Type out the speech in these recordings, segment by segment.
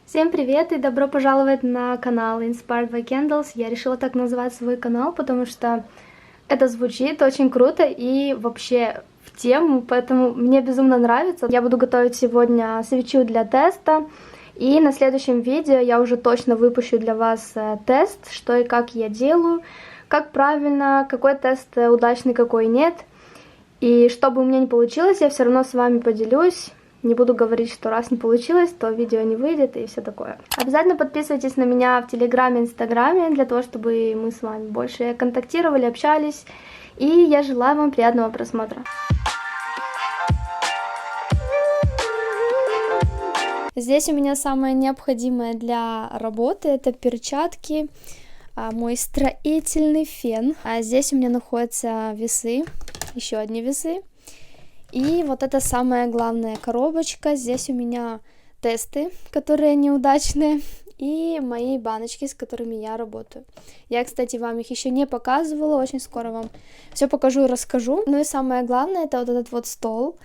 Всем привет и добро пожаловать на канал Inspired by Candles. Я решила так назвать свой канал, потому что это звучит очень круто и вообще в тему, поэтому мне безумно нравится. Я буду готовить сегодня свечу для теста, и на следующем видео я уже точно выпущу для вас тест, что и как я делаю, как правильно, какой тест удачный, какой нет. И что бы у меня ни получилось, я все равно с вами поделюсь. Не буду говорить, что раз не получилось, то видео не выйдет и все такое. Обязательно подписывайтесь на меня в Телеграме, Инстаграме, для того, чтобы мы с вами больше контактировали, общались. И я желаю вам приятного просмотра. Здесь у меня самое необходимое для работы — это перчатки, мой строительный фен. А здесь у меня находятся весы, еще одни весы. И вот это самая главная коробочка. Здесь у меня тесты, которые неудачные, и мои баночки, с которыми я работаю. Я, кстати, вам их еще не показывала, очень скоро вам все покажу и расскажу. Ну и самое главное, это вот этот вот стол,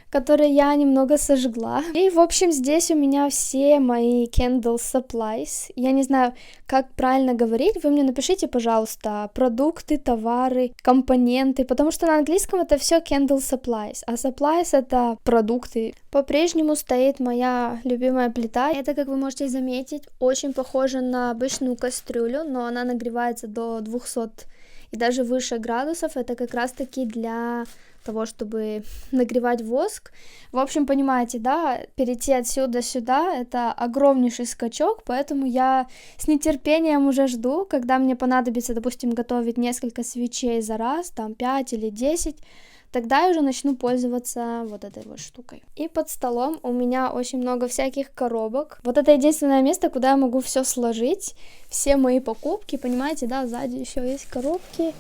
который я немного сожгла. И, в общем, здесь у меня все мои candle supplies. Я не знаю, как правильно говорить, вы мне напишите, пожалуйста, продукты, товары, компоненты, потому что на английском это все candle supplies, а supplies это продукты. По-прежнему стоит моя любимая плита. Это, как вы можете заметить, очень похоже на обычную кастрюлю, но она нагревается до 200 и даже выше градусов. Это как раз-таки для того, чтобы нагревать воск. В общем, понимаете, да, перейти отсюда сюда — это огромнейший скачок, поэтому я с нетерпением уже жду, когда мне понадобится, допустим, готовить несколько свечей за раз, там 5 или 10, тогда я уже начну пользоваться вот этой вот штукой. И под столом у меня очень много всяких коробок. Вот это единственное место, куда я могу все сложить, все мои покупки, понимаете, да, сзади еще есть коробки,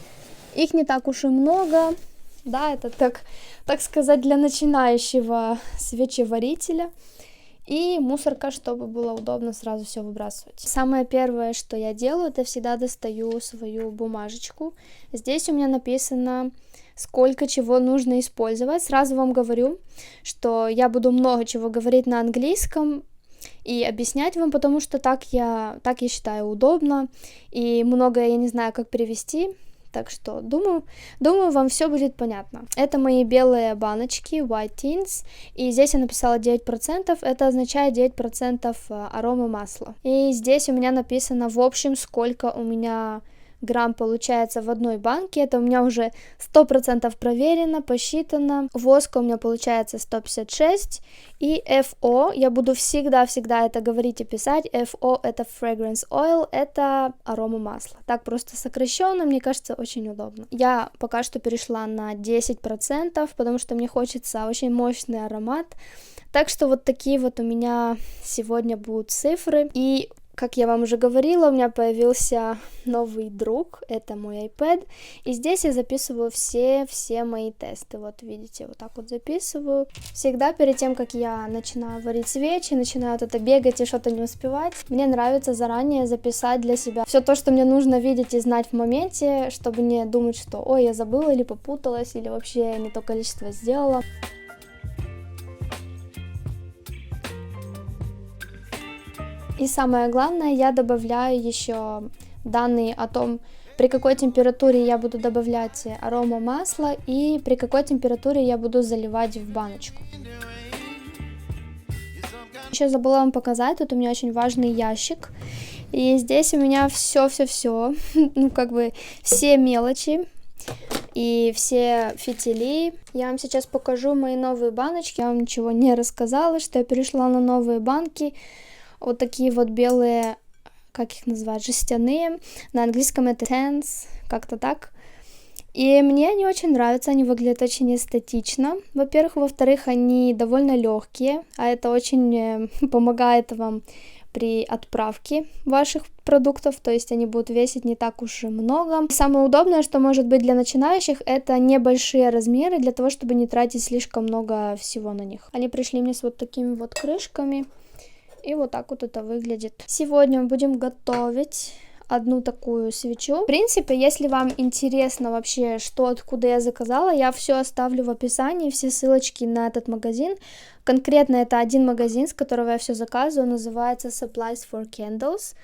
их не так уж и много. Да, это так сказать, для начинающего свечеварителя. И мусорка, чтобы было удобно сразу все выбрасывать. Самое первое, что я делаю, это всегда достаю свою бумажечку. Здесь у меня написано, сколько чего нужно использовать. Сразу вам говорю, что я буду много чего говорить на английском и объяснять вам, потому что так я считаю удобно. И многое я не знаю, как перевести. Так что, думаю, вам все будет понятно. Это мои белые баночки, white tins, и здесь я написала 9%, это означает 9% арома масла. И здесь у меня написано, в общем, сколько у меня грамм получается в одной банке. Это у меня уже 100% проверено, посчитано. Воска у меня получается 156. И FO, я буду всегда это говорить и писать. FO это fragrance oil, это арома масла. Так просто сокращенно, мне кажется, очень удобно. Я пока что перешла на 10%, потому что мне хочется очень мощный аромат. Так что вот такие вот у меня сегодня будут цифры. И как я вам уже говорила, у меня появился новый друг, это мой iPad, и здесь я записываю все мои тесты, вот видите, вот так вот записываю. Всегда перед тем, как я начинаю варить свечи, начинаю вот это бегать и что-то не успевать, мне нравится заранее записать для себя все то, что мне нужно видеть и знать в моменте, чтобы не думать, что ой, я забыла или попуталась, или вообще не то количество сделала. И самое главное, я добавляю еще данные о том, при какой температуре я буду добавлять арома масла и при какой температуре я буду заливать в баночку. Еще забыла вам показать, тут у меня очень важный ящик. И здесь у меня все, ну как бы все мелочи и все фитили. Я вам сейчас покажу мои новые баночки. Я вам ничего не рассказала, что я перешла на новые банки. Вот такие вот белые, как их называют, жестяные. На английском это tens, как-то так. И мне они очень нравятся, они выглядят очень эстетично. Во-первых, во-вторых, они довольно легкие, а это очень помогает вам при отправке ваших продуктов, то есть они будут весить не так уж и много. Самое удобное, что может быть для начинающих, это небольшие размеры, для того, чтобы не тратить слишком много всего на них. Они пришли мне с вот такими вот крышками. И вот так вот это выглядит. Сегодня мы будем готовить одну такую свечу. В принципе, если вам интересно вообще, что откуда я заказала, я все оставлю в описании, все ссылочки на этот магазин. Конкретно это один магазин, с которого я все заказываю, называется Supplies for Candles.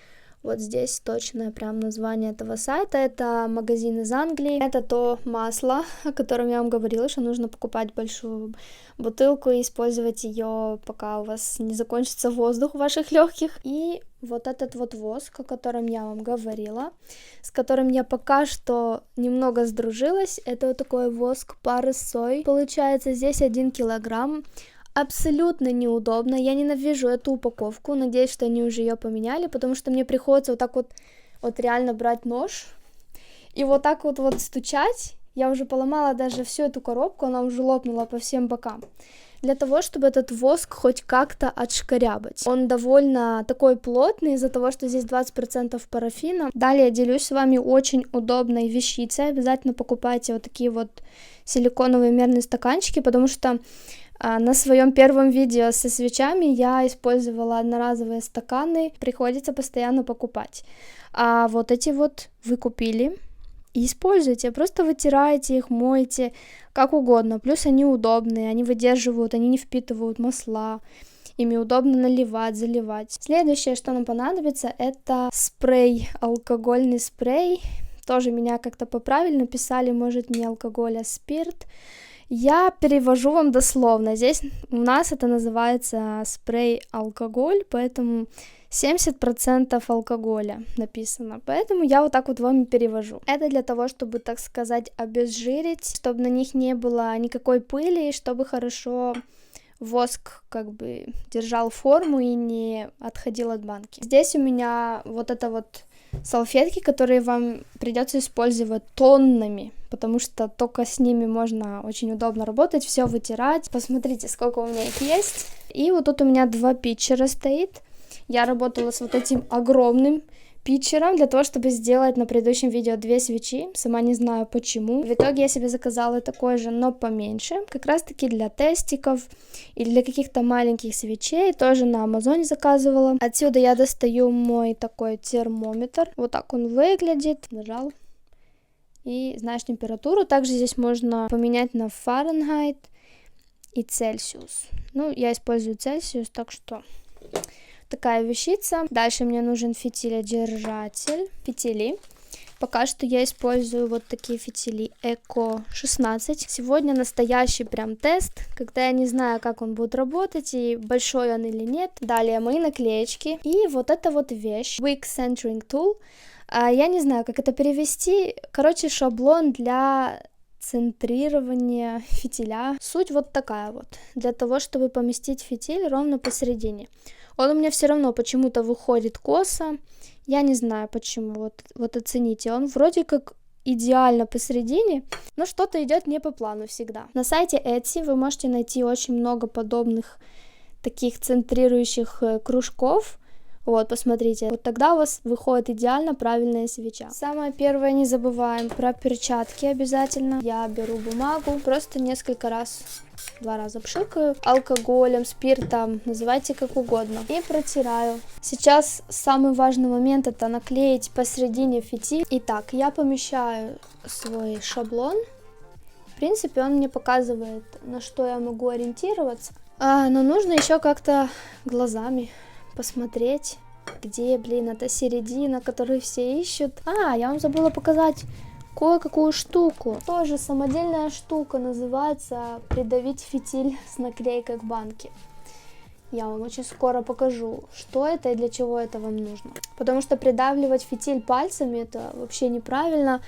Вот здесь точное прям название этого сайта. Это магазин из Англии. Это то масло, о котором я вам говорила, что нужно покупать большую бутылку и использовать ее, пока у вас не закончится воздух в ваших легких. И вот этот вот воск, о котором я вам говорила, с которым я пока что немного сдружилась. Это вот такой воск пары сой. Получается здесь 1 килограмм. Абсолютно неудобно, я ненавижу эту упаковку, надеюсь, что они уже ее поменяли, потому что мне приходится вот так вот реально брать нож и вот так вот стучать. Я уже поломала даже всю эту коробку, она уже лопнула по всем бокам, для того, чтобы этот воск хоть как-то отшкарябать. Он довольно такой плотный из-за того, что здесь 20% парафина. Далее я делюсь с вами очень удобной вещицей, обязательно покупайте вот такие вот силиконовые мерные стаканчики, потому что на своем первом видео со свечами я использовала одноразовые стаканы, приходится постоянно покупать. А вот эти вот вы купили и используйте, просто вытираете их, моете, как угодно. Плюс они удобные, они выдерживают, они не впитывают масла, ими удобно наливать, заливать. Следующее, что нам понадобится, это спрей, алкогольный спрей. Тоже меня как-то поправили, написали, может, не алкоголь, а спирт. Я перевожу вам дословно. Здесь у нас это называется спрей-алкоголь, поэтому 70% алкоголя написано. Поэтому я вот так вот вам и перевожу. Это для того, чтобы, так сказать, обезжирить, чтобы на них не было никакой пыли, чтобы хорошо воск как бы держал форму и не отходил от банки. Здесь у меня вот это вот салфетки, которые вам придется использовать тоннами, потому что только с ними можно очень удобно работать, все вытирать. Посмотрите, сколько у меня их есть. И вот тут у меня 2 питчера стоит. Я работала с вот этим огромным питчером для того, чтобы сделать на предыдущем видео 2 свечи. Сама не знаю почему. В итоге я себе заказала такой же, но поменьше. Как раз таки для тестиков и для каких-то маленьких свечей. Тоже на Амазоне заказывала. Отсюда я достаю мой такой термометр. Вот так он выглядит. Нажал. И знаешь температуру. Также здесь можно поменять на Фahrenheit и Цельсиус. Ну, я использую Цельсиус, так что такая вещица. Дальше мне нужен фитиледержатель. Фитили. Пока что я использую вот такие фитили Eco 16. Сегодня настоящий прям тест, когда я не знаю, как он будет работать и большой он или нет. Далее мои наклеечки. И вот эта вот вещь. Wick Centering Tool. Я не знаю, как это перевести. Короче, шаблон для центрирования фитиля. Суть вот такая вот. Для того, чтобы поместить фитиль ровно посередине. Он у меня все равно почему-то выходит косо. Я не знаю почему. Вот оцените. Он вроде как идеально посередине, но что-то идет не по плану всегда. На сайте Etsy вы можете найти очень много подобных таких центрирующих кружков. Вот, посмотрите. Вот тогда у вас выходит идеально правильная свеча. Самое первое, не забываем про перчатки обязательно. Я беру бумагу, просто несколько раз, 2 раза пшикаю алкоголем, спиртом, называйте как угодно, и протираю. Сейчас самый важный момент — это наклеить посередине фитиль. Итак, я помещаю свой шаблон. В принципе, он мне показывает, на что я могу ориентироваться. Но нужно еще как-то глазами посмотреть, где, эта середина, которую все ищут. Я вам забыла показать кое-какую штуку. Тоже самодельная штука, называется придавить фитиль с наклейкой к банке. Я вам очень скоро покажу, что это и для чего это вам нужно. Потому что придавливать фитиль пальцами — это вообще неправильно.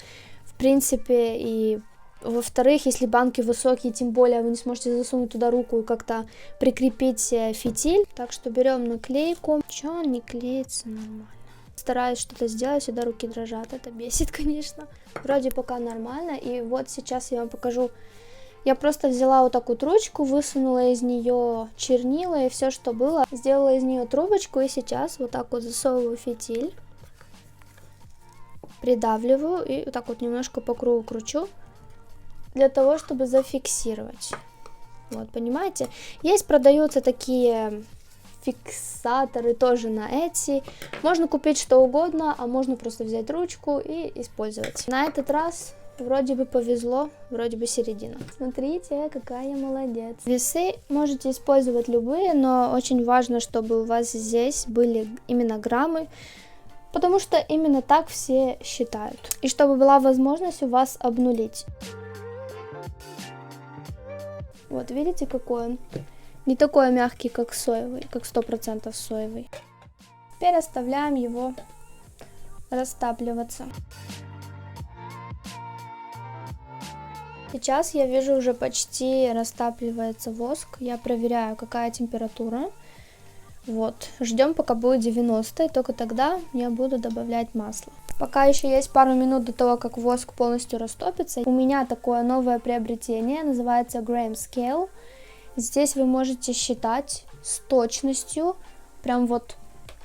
В принципе, и во-вторых, если банки высокие, тем более вы не сможете засунуть туда руку и как-то прикрепить фитиль. Так что берем наклейку. Чё он не клеится нормально? Стараюсь что-то сделать, сюда руки дрожат. Это бесит, конечно. Вроде пока нормально. И вот сейчас я вам покажу. Я просто взяла вот такую ручку, высунула из нее чернила и все, что было. Сделала из нее трубочку и сейчас вот так вот засовываю фитиль. Придавливаю и вот так вот немножко по кругу кручу. Для того, чтобы зафиксировать. Вот, понимаете? Есть, продаются такие фиксаторы тоже на Etsy. Можно купить что угодно, а можно просто взять ручку и использовать. На этот раз вроде бы повезло, вроде бы середина. Смотрите, какая я молодец. Весы можете использовать любые, но очень важно, чтобы у вас здесь были именно граммы, потому что именно так все считают. И чтобы была возможность у вас обнулить. Вот, видите, какой он? Не такой мягкий, как соевый, как 100% соевый. Теперь оставляем его растапливаться. Сейчас я вижу, уже почти растапливается воск. Я проверяю, какая температура. Вот, ждем, пока будет 90, и только тогда я буду добавлять масло. Пока еще есть пару минут до того, как воск полностью растопится. У меня такое новое приобретение, называется Gram Scale. Здесь вы можете считать с точностью, прям вот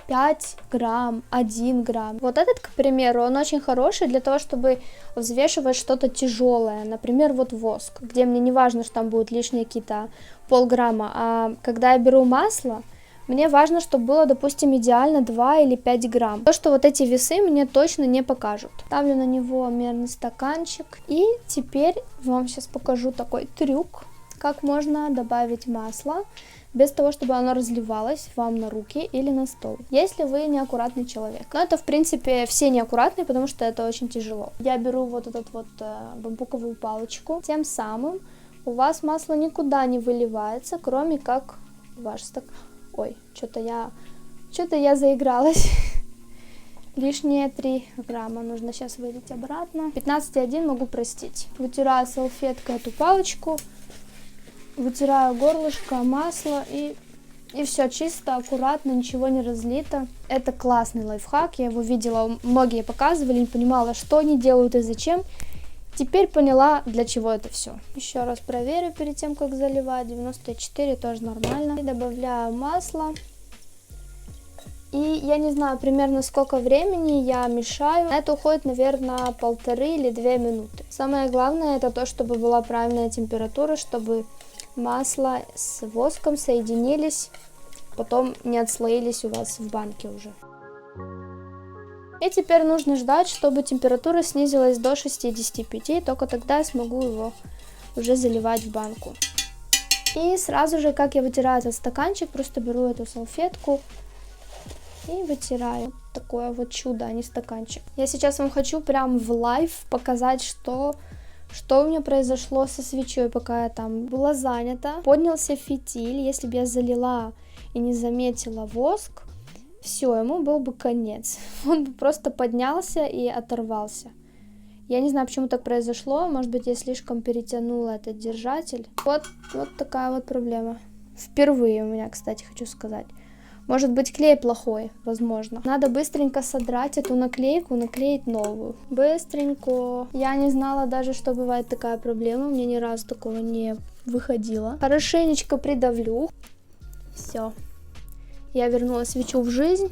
5 грамм, 1 грамм. Вот этот, к примеру, он очень хороший для того, чтобы взвешивать что-то тяжелое. Например, вот воск, где мне не важно, что там будут лишние какие-то полграмма. А когда я беру масло, мне важно, чтобы было, допустим, идеально 2 или 5 грамм. То, что вот эти весы мне точно не покажут. Ставлю на него мерный стаканчик. И теперь вам сейчас покажу такой трюк, как можно добавить масло без того, чтобы оно разливалось вам на руки или на стол, если вы неаккуратный человек. Но это, в принципе, все неаккуратные, потому что это очень тяжело. Я беру вот эту вот бамбуковую палочку, тем самым у вас масло никуда не выливается, кроме как ваш стакан. Ой, что-то я заигралась. Лишние 3 грамма нужно сейчас вылить обратно. 15,1 могу простить. Вытираю салфеткой эту палочку. Вытираю горлышко, масло и все чисто, аккуратно, ничего не разлито. Это классный лайфхак, я его видела, многие показывали, не понимала, что они делают и зачем. Теперь поняла, для чего это все. Еще раз проверю перед тем, как заливать. 94 тоже нормально. И добавляю масло. И я не знаю примерно сколько времени я мешаю. На это уходит, наверное, 1,5 или 2 минуты. Самое главное это то, чтобы была правильная температура, чтобы масло с воском соединились, потом не отслоились у вас в банке уже. И теперь нужно ждать, чтобы температура снизилась до 65, только тогда я смогу его уже заливать в банку. И сразу же, как я вытираю этот стаканчик, просто беру эту салфетку и вытираю. Такое вот чудо, а не стаканчик. Я сейчас вам хочу прям в лайв показать, что у меня произошло со свечой, пока я там была занята. Поднялся фитиль, если бы я залила и не заметила воск, все, ему был бы конец. Он просто поднялся и оторвался. Я не знаю, почему так произошло. Может быть, я слишком перетянула этот держатель. Вот такая вот проблема. Впервые у меня, кстати, хочу сказать. Может быть, клей плохой, возможно. Надо быстренько содрать эту наклейку, наклеить новую. Быстренько. Я не знала даже, что бывает такая проблема. Мне ни разу такого не выходило. Хорошенечко придавлю. Все. Я вернула свечу в жизнь.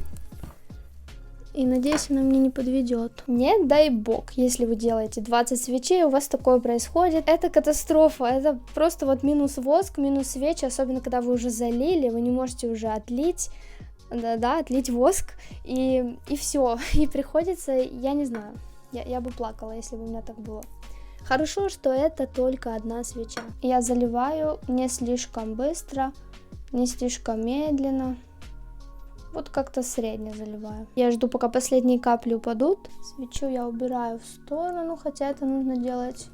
И надеюсь, она мне не подведет. Не дай бог, если вы делаете 20 свечей, у вас такое происходит. Это катастрофа. Это просто вот минус воск, минус свечи. Особенно, когда вы уже залили, вы не можете уже отлить. Да, отлить воск. И все. И приходится, я не знаю. Я бы плакала, если бы у меня так было. Хорошо, что это только одна свеча. Я заливаю не слишком быстро, не слишком медленно. Вот как-то средне заливаю. Я жду, пока последние капли упадут. Свечу я убираю в сторону, хотя это нужно делать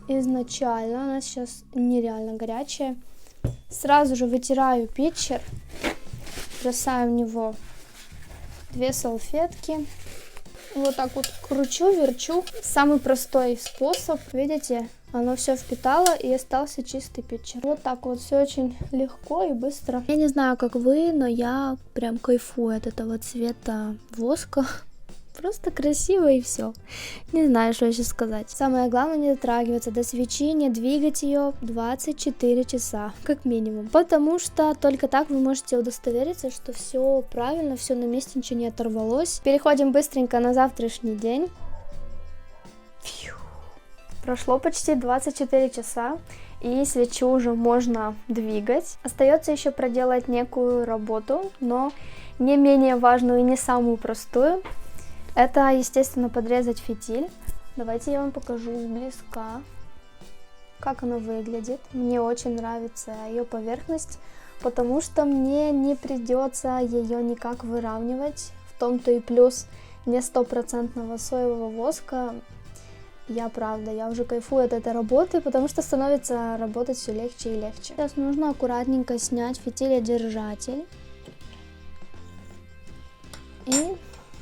изначально. Она сейчас нереально горячая. Сразу же вытираю питчер. Бросаю в него 2 салфетки. Вот так вот кручу, верчу. Самый простой способ. Видите, оно все впитало и остался чистый питчер. Вот так вот все очень легко и быстро. Я не знаю, как вы, но я прям кайфую от этого цвета воска. Просто красиво и все. Не знаю, что еще сказать. Самое главное, не дотрагиваться до свечи, не двигать ее 24 часа, как минимум. Потому что только так вы можете удостовериться, что все правильно, все на месте, ничего не оторвалось. Переходим быстренько на завтрашний день. Прошло почти 24 часа, и свечу уже можно двигать. Остается еще проделать некую работу, но не менее важную и не самую простую. Это, естественно, подрезать фитиль. Давайте я вам покажу близко, как она выглядит. Мне очень нравится ее поверхность, потому что мне не придется ее никак выравнивать. В том-то и плюс не 100% соевого воска. Я уже кайфую от этой работы, потому что становится работать все легче и легче. Сейчас нужно аккуратненько снять фитиледержатель. И,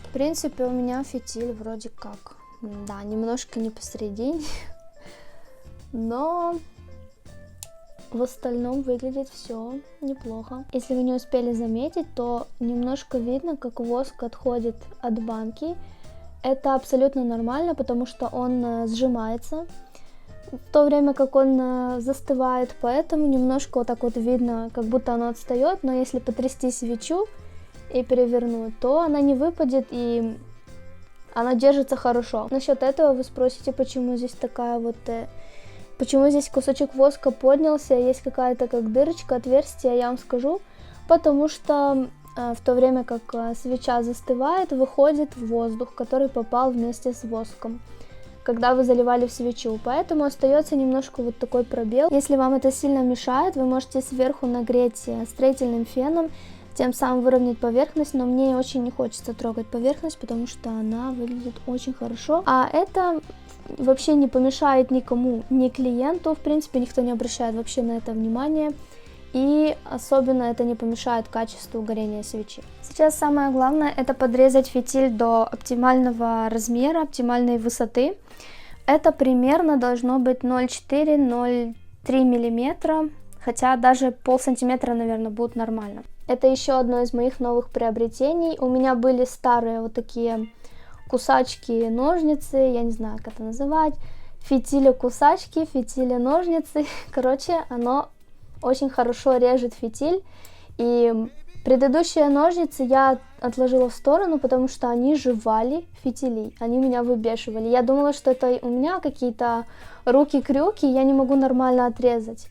в принципе, у меня фитиль вроде как, да, немножко не посередине, но в остальном выглядит все неплохо. Если вы не успели заметить, то немножко видно, как воск отходит от банки. Это абсолютно нормально, потому что он сжимается в то время, как он застывает, поэтому немножко вот так вот видно, как будто оно отстает, но если потрясти свечу и перевернуть, то она не выпадет и она держится хорошо. Насчет этого вы спросите, почему здесь такая вот... Почему здесь кусочек воска поднялся, есть какая-то как дырочка, отверстие, я вам скажу, потому что в то время как свеча застывает, выходит воздух, который попал вместе с воском, когда вы заливали в свечу, поэтому остается немножко вот такой пробел. Если вам это сильно мешает, вы можете сверху нагреть строительным феном, тем самым выровнять поверхность, но мне очень не хочется трогать поверхность, потому что она выглядит очень хорошо, а это вообще не помешает никому, ни клиенту, в принципе, никто не обращает вообще на это внимание. И особенно это не помешает качеству горения свечи. Сейчас самое главное это подрезать фитиль до оптимального размера, оптимальной высоты. Это примерно должно быть 0,4-0,3 мм, хотя даже полсантиметра, наверное, будет нормально. Это еще одно из моих новых приобретений. У меня были старые вот такие кусачки-ножницы, я не знаю, как это называть, фитили-кусачки, фитили-ножницы. Короче, оно очень хорошо режет фитиль, и предыдущие ножницы я отложила в сторону, потому что они жевали фитили, они меня выбешивали. Я думала, что это у меня какие-то руки-крюки, я не могу нормально отрезать.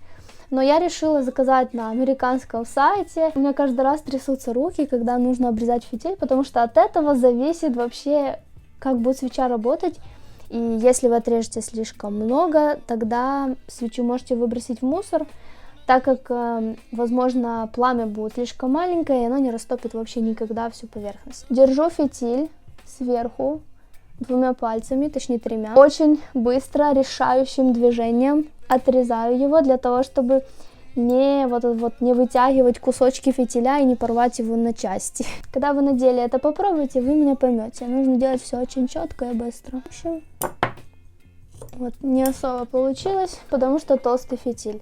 Но я решила заказать на американском сайте. У меня каждый раз трясутся руки, когда нужно обрезать фитиль, потому что от этого зависит вообще, как будет свеча работать. И если вы отрежете слишком много, тогда свечу можете выбросить в мусор, так как, возможно, пламя будет слишком маленькое, и оно не растопит вообще никогда всю поверхность. Держу фитиль сверху двумя пальцами, точнее 3. Очень быстро, решающим движением отрезаю его, для того, чтобы не вытягивать кусочки фитиля и не порвать его на части. Когда вы на деле это попробуете, вы меня поймете. Нужно делать все очень четко и быстро. В общем, вот не особо получилось, потому что толстый фитиль.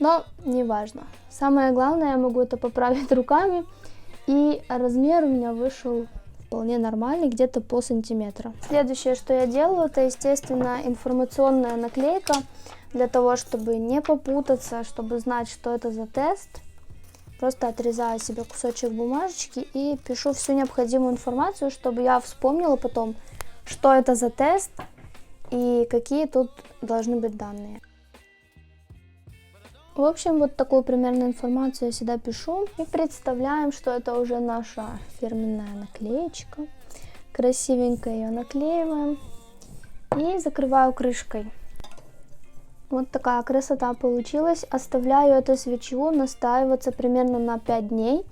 Но не важно. Самое главное, я могу это поправить руками. И размер у меня вышел вполне нормальный, где-то полсантиметра. Следующее, что я делаю, это, естественно, информационная наклейка. Для того, чтобы не попутаться, чтобы знать, что это за тест. Просто отрезаю себе кусочек бумажечки и пишу всю необходимую информацию, чтобы я вспомнила потом, что это за тест и какие тут должны быть данные. В общем, вот такую примерно информацию я всегда пишу. И представляем, что это уже наша фирменная наклеечка. Красивенько ее наклеиваем и закрываю крышкой. Вот такая красота получилась. Оставляю эту свечу настаиваться примерно на 5 дней.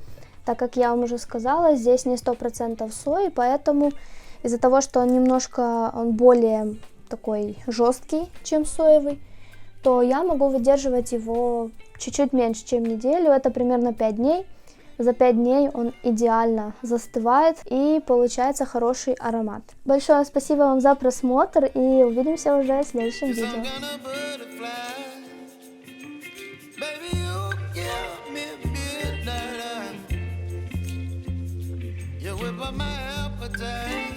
Так как я вам уже сказала, здесь не 100% сои, поэтому из-за того, что он более такой жесткий, чем соевый, то я могу выдерживать его чуть-чуть меньше, чем неделю. Это примерно 5 дней. За 5 дней он идеально застывает и получается хороший аромат. Большое спасибо вам за просмотр и увидимся уже в следующем видео. With my appetite.